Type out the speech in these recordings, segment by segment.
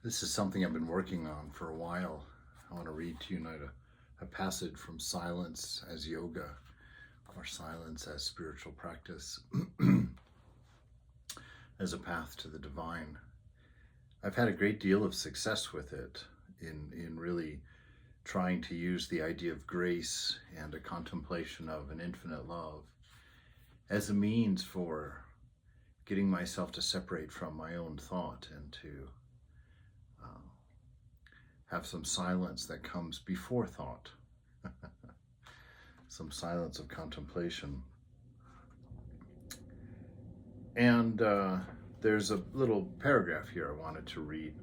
This is something I've been working on for a while. I want to read to you tonight a passage from Silence as Yoga, or Silence as Spiritual Practice, as a path to the divine. I've had a great deal of success with it in really trying to use the idea of grace and a contemplation of an infinite love as a means for getting myself to separate from my own thought and to have some silence that comes before thought, some silence of contemplation. And there's a little paragraph here I wanted to read.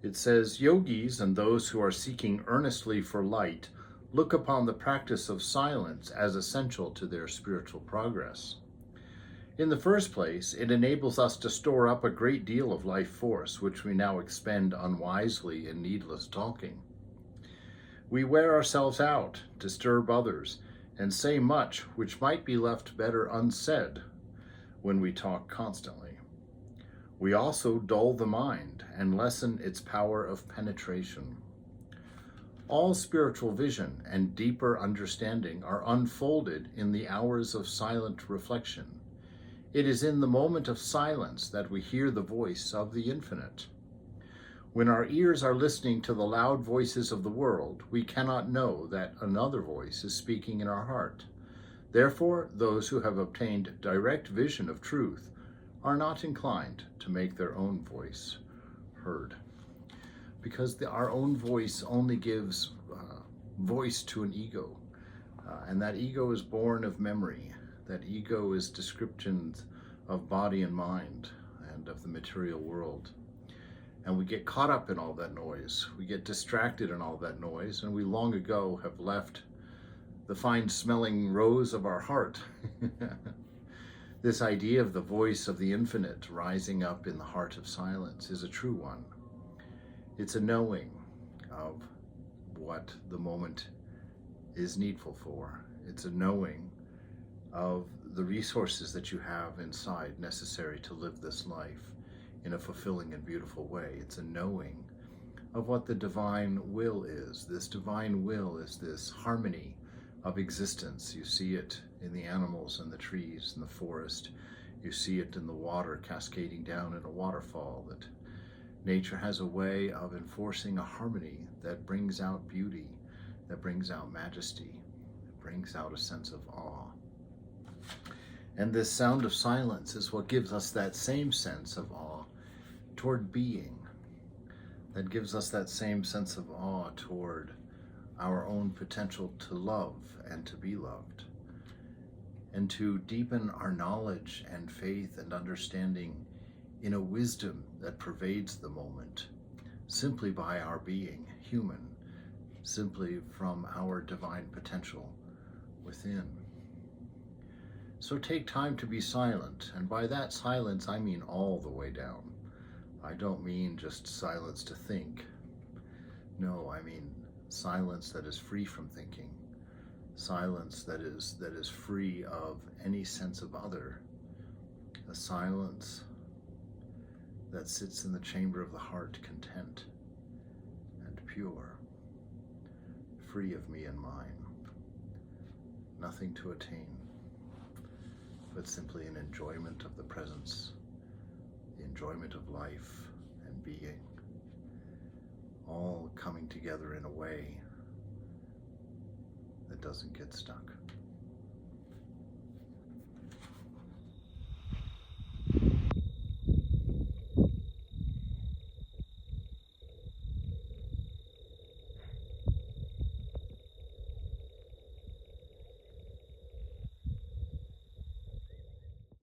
It says, "Yogis and those who are seeking earnestly for light look upon the practice of silence as essential to their spiritual progress. In the first place, it enables us to store up a great deal of life force, which we now expend unwisely in needless talking. We wear ourselves out, disturb others, and say much which might be left better unsaid when we talk constantly. We also dull the mind and lessen its power of penetration. All spiritual vision and deeper understanding are unfolded in the hours of silent reflection. It is in the moment of silence that we hear the voice of the infinite. When our ears are listening to the loud voices of the world, we cannot know that another voice is speaking in our heart. Therefore, those who have obtained direct vision of truth are not inclined to make their own voice heard. Because our own voice only gives voice to an ego, and that ego is born of memory. That ego is descriptions of body and mind and of the material world. And we get caught up in all that noise. We get distracted in all that noise, and we long ago have left the fine-smelling rose of our heart. This idea of the voice of the infinite rising up in the heart of silence is a true one. It's a knowing of what the moment is needful for. It's a knowing of the resources that you have inside necessary to live this life in a fulfilling and beautiful way. It's a knowing of what the divine will is. This divine will is this harmony of existence. You see it in the animals and the trees and the forest. You see it in the water cascading down in a waterfall, that nature has a way of enforcing a harmony that brings out beauty, that brings out majesty, that brings out a sense of awe. And this sound of silence is what gives us that same sense of awe toward being, that gives us that same sense of awe toward our own potential to love and to be loved, and to deepen our knowledge and faith and understanding in a wisdom that pervades the moment, simply by our being human, simply from our divine potential within. So take time to be silent, and by that silence I mean all the way down. I don't mean just silence to think. No, I mean silence that is free from thinking, silence that is free of any sense of other, a silence that sits in the chamber of the heart, content and pure, free of me and mine, nothing to attain, but simply an enjoyment of the presence, the enjoyment of life and being, all coming together in a way that doesn't get stuck.